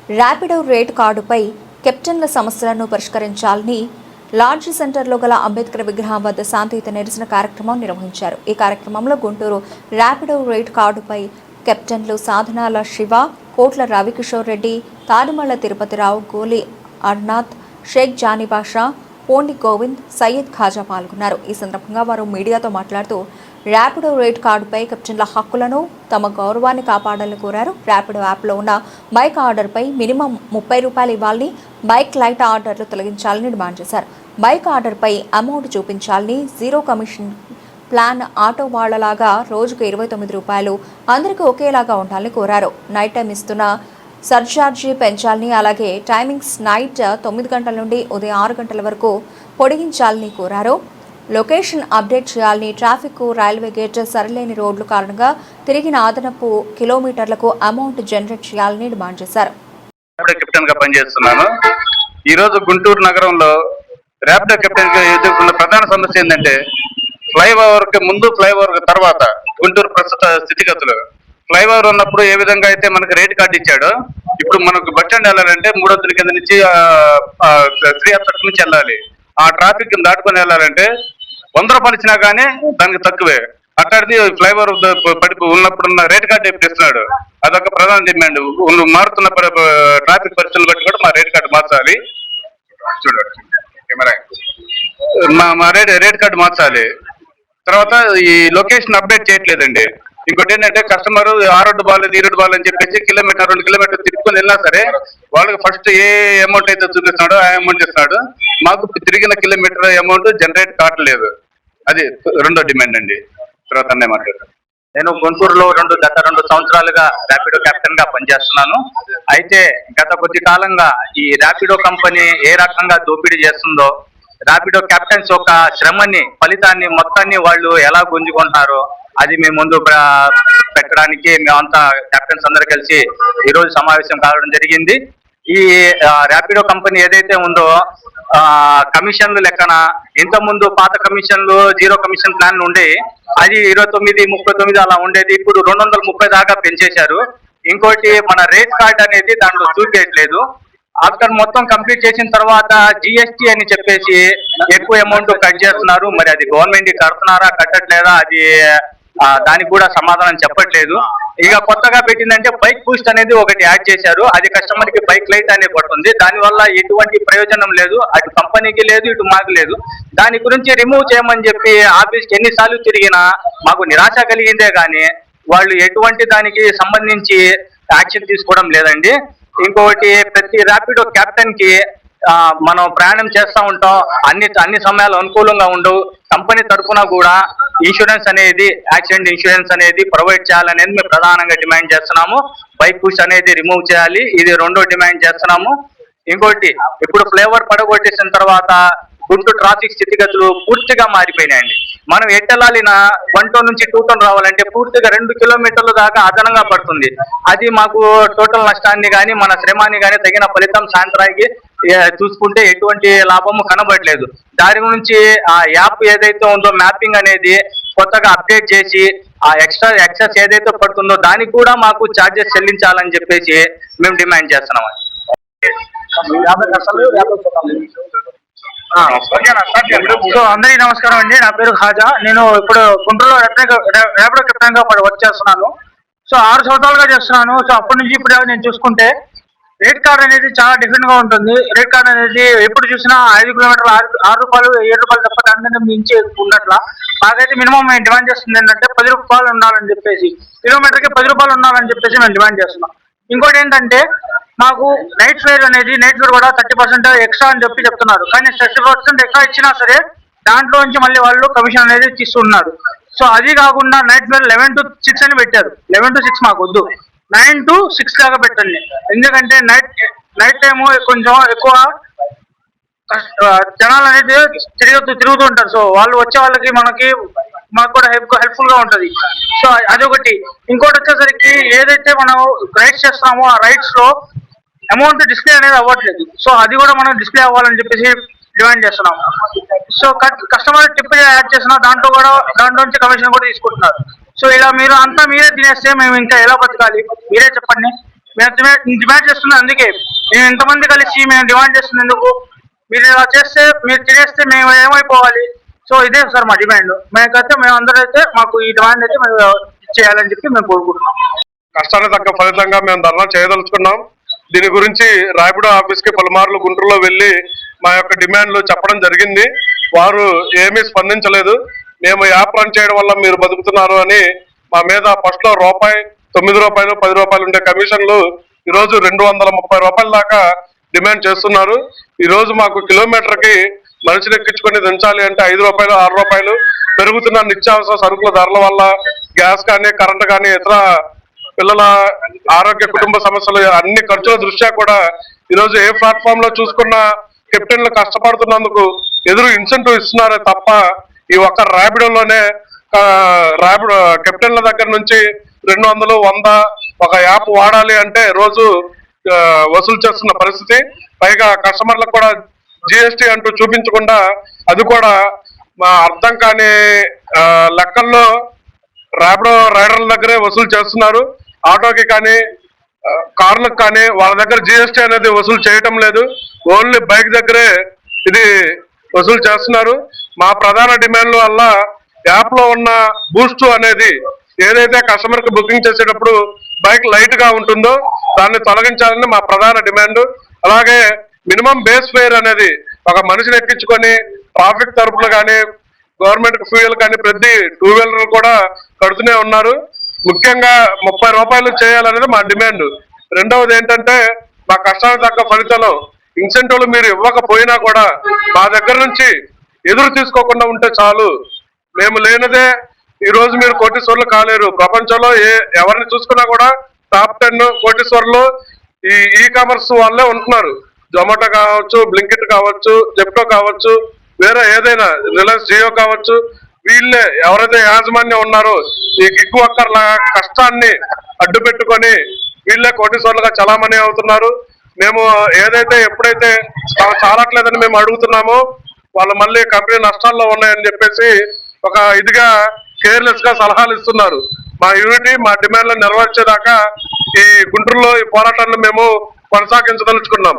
Rapido rate కార్డుపై కెప్టెన్ల సమస్యలను పరిష్కరించాలని లాడ్జి సెంటర్లో గల అంబేద్కర్ విగ్రహం వద్ద శాంతియుత నిరసన కార్యక్రమం నిర్వహించారు. ఈ కార్యక్రమంలో గుంటూరు ర్యాపిడో రేట్ కార్డుపై కెప్టెన్లు సాధనాల శివ, కోట్ల రవికిషోర్ రెడ్డి, తాడిమళ్ల తిరుపతిరావు, గోలి అర్నాథ్, షేక్ జానీబాషా, పోండి గోవింద్, సయ్యద్ ఖాజా పాల్గొన్నారు. ఈ సందర్భంగా వారు మీడియాతో మాట్లాడుతూ ర్యాపిడో రేట్ కార్డుపై కెప్టెన్ల హక్కులను, తమ గౌరవాన్ని కాపాడాలని కోరారు. ర్యాపిడో యాప్లో ఉన్న బైక్ ఆర్డర్పై మినిమం 30 రూపాయలు ఇవ్వాలని, బైక్ లైట్ ఆర్డర్లు తొలగించాలని డిమాండ్ చేశారు. బైక్ ఆర్డర్పై అమౌంట్ చూపించాలని, జీరో కమిషన్ ప్లాన్ ఆటో వాళ్లలాగా రోజుకు 29 రూపాయలు అందరికీ ఒకేలాగా ఉండాలని కోరారు. నైట్ టైం ఇస్తున్న సర్ఛార్జీ పెంచాలని, అలాగే టైమింగ్స్ నైట్ 9 గంటల నుండి ఉదయం 6 గంటల వరకు పొడిగించాలని కోరారు. లొకేషన్ అప్డేట్ చేయాలని, ట్రాఫిక్, రైల్వే గేట్ సరిలేని రోడ్లు కారణంగా తిరిగిన అదనపు కిలోమీటర్లకు అమౌంట్ జనరేట్ చేయాలని డిమాండ్ చేశారు. కెప్టెన్ గా పనిచేస్తున్నాను. ఈ రోజు గుంటూరు నగరంలో ర్యాపిడో కెప్టెన్ గా ఎదుర్కొన్న ప్రధాన సమస్య ఏంటంటే ఫ్లైఓవర్ కి ముందు, ఫ్లైఓవర్ తర్వాత గుంటూరు ప్రస్తుత స్థితిగతులు. ఫ్లైఓవర్ ఉన్నప్పుడు ఏ విధంగా అయితే మనకు రేట్ కార్డు ఇచ్చాడో, ఇప్పుడు మనకు బస్ స్టాండ్ వెళ్ళాలంటే 300 కింద నుంచి 300 నుంచి వెళ్ళాలి. ఆ ట్రాఫిక్ దాటుకొని వెళ్ళాలంటే 100 రూపాయలు ఇచ్చినా కానీ దానికి తక్కువే. అట్లాంటిది ఫ్లైఓవర్ పడి ఉన్నప్పుడున్న రేట్ కార్డు ఎప్పుడు ఇస్తున్నాడు. అదొక ప్రధాన డిమాండ్. మారుతున్న ట్రాఫిక్ పరిస్థితులు బట్టి కూడా మా రేట్ కార్డు మార్చాలి. చూడండి కెమెరా, మా రేట్ కార్డు మార్చాలి. తర్వాత ఈ లొకేషన్ అప్డేట్ చేయట్లేదండి. ఇంకోటి ఏంటంటే కస్టమర్ ఆ రోడ్డు బాగాలేదు, ఈ రోడ్డు బాగాలేదు అని చెప్పేసి 1 కిలోమీటర్ 2 కిలోమీటర్ తిప్పుకొని వెళ్ళినా సరే వాళ్ళకి ఫస్ట్ ఏ అమౌంట్ అయితే చూపిస్తున్నాడో ఆ అమౌంట్ ఇస్తున్నాడు. మాకు తిరిగిన కిలోమీటర్ అమౌంట్ జనరేట్ కావట్లేదు. అది రెండో డిమాండ్ అండి. తర్వాత అన్నీ మాట్లాడతాను. నేను గుంటూరులో గత 2 సంవత్సరాలుగా ర్యాపిడో కెప్టెన్ గా పనిచేస్తున్నాను. అయితే గత కొద్ది కాలంగా ఈ ర్యాపిడో కంపెనీ ఏ రకంగా దోపిడీ చేస్తుందో, ర్యాపిడో కెప్టెన్స్ యొక్క శ్రమని, ఫలితాన్ని మొత్తాన్ని వాళ్ళు ఎలా గుంజుకుంటారో అది మేము ముందు పెట్టడానికి మేమంతా కెప్టెన్స్ అందరూ కలిసి ఈరోజు సమావేశం కావడం జరిగింది. ఈ ర్యాపిడో కంపెనీ ఏదైతే ఉందో కమిషన్లు లెక్కన ఇంతకుముందు పాత కమిషన్లు జీరో కమిషన్ ప్లాన్ ఉండే, అది 29, 39 అలా ఉండేది. ఇప్పుడు 230 దాకా పెంచేశారు. ఇంకోటి మన రేట్ కార్డ్ అనేది దాంట్లో చూపించట్లేదు. ఆఫ్టర్ మొత్తం కంప్లీట్ చేసిన తర్వాత జిఎస్టీ అని చెప్పేసి ఎక్కువ అమౌంట్ కట్ చేస్తున్నారు. మరి అది గవర్నమెంట్ కడుతున్నారా కట్టట్లేదా అది దానికి కూడా సమాధానం చెప్పట్లేదు. ఇక కొత్తగా పెట్టిందంటే బైక్ బూస్ట్ అనేది ఒకటి యాడ్ చేశారు. అది కస్టమర్ కి బైక్ లైట్ అనేది పడుతుంది. దానివల్ల ఎటువంటి ప్రయోజనం లేదు, అటు కంపెనీకి లేదు, ఇటు మాకు లేదు. దాని గురించి రిమూవ్ చేయమని చెప్పి ఆఫీస్కి ఎన్నిసార్లు తిరిగినా మాకు నిరాశ కలిగిందే కానీ వాళ్ళు ఎటువంటి దానికి సంబంధించి యాక్షన్ తీసుకోవడం లేదండి. ఇంకొకటి, ప్రతి ర్యాపిడో కెప్టెన్ కి మనం ప్రయాణం చేస్తూ ఉంటాం, అన్ని సమయాలు అనుకూలంగా ఉండవు. కంపెనీ తరఫున కూడా ఇన్సూరెన్స్ అనేది, యాక్సిడెంట్ ఇన్సూరెన్స్ అనేది ప్రొవైడ్ చేయాలనేది మేము ప్రధానంగా డిమాండ్ చేస్తున్నాము. బైక్ పుష్ అనేది రిమూవ్ చేయాలి, ఇది రెండో డిమాండ్ చేస్తున్నాము. ఇంకోటి, ఇప్పుడు ఫ్లైఓవర్ పడగొట్టేసిన తర్వాత గుంటూరు ట్రాఫిక్ స్థితిగతులు పూర్తిగా మారిపోయినాయండి. మనం ఎట్టెళ్ళాలిన 1 టౌన్ నుంచి 2 టౌన్ రావాలంటే పూర్తిగా 2 కిలోమీటర్ల దాకా అదనంగా పడుతుంది. అది మాకు టోటల్ నష్టాన్ని కానీ మన శ్రమాన్ని కానీ తగిన ఫలితం సాయంత్రానికి చూసుకుంటే ఎటువంటి లాభము కనబడలేదు. దాని గురించి ఆ యాప్ ఏదైతే ఉందో మ్యాపింగ్ అనేది కొత్తగా అప్డేట్ చేసి ఆ ఎక్సెస్ ఏదైతే పడుతుందో దానికి కూడా మాకు ఛార్జెస్ చెల్లించాలని చెప్పేసి మేము డిమాండ్ చేస్తున్నాం. సో అందరికీ నమస్కారం అండి. నా పేరు ఖాజా. నేను ఇప్పుడు గుంటూరులో ర్యాపిడో కెప్టెన్ గా వర్క్ చేస్తున్నాను. సో 6 సంవత్సరాలుగా చేస్తున్నాను. సో అప్పటి నుంచి ఇప్పుడు నేను చూసుకుంటే రేట్ కార్డ్ అనేది చాలా డిఫరెంట్ గా ఉంటుంది. రేట్ కార్డ్ అనేది ఎప్పుడు చూసినా 5 కిలోమీటర్లు 6 రూపాయలు 7 రూపాయలు తప్ప దాని మించి ఉన్నట్ల. మాకైతే మినిమం మేము డిమాండ్ చేస్తుంది ఏంటంటే 10 రూపాయలు ఉండాలని చెప్పేసి, కిలోమీటర్కి 10 రూపాయలు ఉండాలని చెప్పేసి మేము డిమాండ్ చేస్తున్నాం. ఇంకోటి ఏంటంటే మాకు నైట్ ఫేర్ కూడా 30% ఎక్స్ట్రా అని చెప్తున్నారు. కానీ 30% ఎక్స్ట్రా ఇచ్చినా సరే దాంట్లో నుంచి మళ్ళీ వాళ్ళు కమిషన్ అనేది తీస్తున్నారు. సో అది కాకుండా నైట్ ఫేర్ 11 to 6 అని పెట్టారు. 11 to 6 మాకు వద్దు, 9 to 6 దాకా పెట్టండి. ఎందుకంటే నైట్ టైము కొంచెం ఎక్కువ జనాలు అనేది తిరుగుతూ ఉంటారు. సో వాళ్ళు వచ్చే వాళ్ళకి మాకు కూడా హెల్ప్ఫుల్ గా ఉంటది. సో అదొకటి. ఇంకోటి వచ్చేసరికి ఏదైతే మనం రైడ్స్ చేస్తామో ఆ రైడ్స్ లో అమౌంట్ డిస్ప్లే అనేది అవ్వట్లేదు. సో అది కూడా మనం డిస్ప్లే అవ్వాలని చెప్పేసి డిమాండ్ చేస్తున్నాం. సో కస్టమర్ టిప్ యాడ్ చేసిన దాంట్లో నుంచి కమిషన్ కూడా తీసుకుంటున్నారు. సో ఇలా మీరే తినేస్తే మేము ఇంకా ఎలా బతకాలి? మీరే చెప్పండి. మేము డిమాండ్ చేస్తున్నాం. అందుకే మేము ఇంతమంది కలిసి మేము డిమాండ్ చేస్తున్నందుకు మీరు ఇలా చేస్తే, మీరు తినేస్తే మేము ఏమైపోవాలి? సో ఇదే సార్ మా డిమాండ్. మేమైతే మేమందరూ అయితే మాకు ఈ డిమాండ్ అయితే మేము ఇచ్చేయాలని చెప్పి మేము కోరుకుంటున్నాం. కష్టానికి తగ్గ ఫలితంగా మేము ధర్నా చేయదలుచుకున్నాం. దీని గురించి రాపిడో ఆఫీస్ కి పలుమార్లు గుంటూరులో వెళ్లి మా యొక్క డిమాండ్లు చెప్పడం జరిగింది. వారు ఏమీ స్పందించలేదు. మేము యాప్ రన్ చేయడం వల్ల మీరు బతుకుతున్నారు అని మా మీద ఫస్ట్ లో రూపాయి, 9 రూపాయలు, 10 రూపాయలు ఉండే కమిషన్లు ఈరోజు 230 రూపాయల దాకా డిమాండ్ చేస్తున్నారు. ఈ రోజు మాకు కిలోమీటర్ కి మనిషిని ఎక్కించుకొని దించాలి అంటే 5 రూపాయలు, 6 రూపాయలు పెరుగుతున్న నిత్యావసర సరుకుల ధరల వల్ల గ్యాస్ కానీ, కరెంట్ కానీ, ఇతర పిల్లల ఆరోగ్య కుటుంబ సమస్యలు అన్ని ఖర్చుల దృష్ట్యా కూడా ఈరోజు ఏ ప్లాట్ఫామ్ లో చూసుకున్న కెప్టెన్లు కష్టపడుతున్నందుకు ఎదురు ఇన్సెంటివ్ ఇస్తున్నారే తప్ప ఈ ఒక్క ర్యాపిడోలోనే ర్యాపిడో కెప్టెన్ల దగ్గర నుంచి 200, 100 ఒక యాప్ వాడాలి అంటే రోజు వసూలు చేస్తున్న పరిస్థితి. పైగా కస్టమర్లకు కూడా జిఎస్టీ అంటూ చూపించకుండా అది కూడా మా అర్థం కాని లెక్కల్లో ర్యాపిడో రైడర్ల దగ్గరే వసూలు చేస్తున్నారు. ఆటోకి కానీ, కార్లకు కానీ వాళ్ళ దగ్గర జిఎస్టీ అనేది వసూలు చేయటం లేదు. ఓన్లీ బైక్ దగ్గరే ఇది వసూలు చేస్తున్నారు. మా ప్రధాన డిమాండ్ల వల్ల యాప్ లో ఉన్న బూస్ట్ అనేది ఏదైతే కస్టమర్ కి బుకింగ్ చేసేటప్పుడు బైక్ లైట్ గా ఉంటుందో దాన్ని తొలగించాలని మా ప్రధాన డిమాండ్. అలాగే మినిమం బేస్ ఫేర్ అనేది ఒక మనిషిని ఎక్కించుకొని ట్రాఫిక్ తరపులు కానీ, గవర్నమెంట్ ఫ్యూయల్ కానీ ప్రతి 2 వీలర్లు కూడా కడుతూనే ఉన్నారు. ముఖ్యంగా 30 రూపాయలు చేయాలనేది మా డిమాండ్. రెండవది ఏంటంటే మా కష్టానికి తగ్గ ఫలితాలు ఇన్సెంటివ్లు మీరు ఇవ్వకపోయినా కూడా మా దగ్గర నుంచి ఎదురు తీసుకోకుండా ఉంటే చాలు. మేము లేనిదే ఈ రోజు మీరు కోటీశ్వర్లు కాలేరు. ప్రపంచంలో ఎవరిని చూసుకున్నా కూడా టాప్ 10 కోటీశ్వర్లు ఈ కామర్స్ వాళ్ళే ఉంటున్నారు. జొమాటో కావచ్చు, బ్లింకిట్ కావచ్చు, జెప్టో కావచ్చు, వేరే ఏదైనా రిలయన్స్ జియో కావచ్చు, వీళ్ళే ఎవరైతే యాజమాన్యం ఉన్నారో ఈ గిగ్ వర్కర్ల కష్టాన్ని అడ్డు పెట్టుకొని వీళ్ళే కోటీశ్వర్లుగా చలామణి అవుతున్నారు. మేము ఏదైతే ఎప్పుడైతే చాలట్లేదని మేము అడుగుతున్నామో వాళ్ళు మళ్ళీ కంపెనీ నష్టాల్లో ఉన్నాయని చెప్పేసి ఒక ఇదిగా కేర్లెస్ గా సలహాలు ఇస్తున్నారు. మా యూనిటీ మా డిమాండ్లను నెరవేర్చేదాకా ఈ గుంటూరులో ఈ పోరాటాన్ని మేము కొనసాగించదలుచుకున్నాం.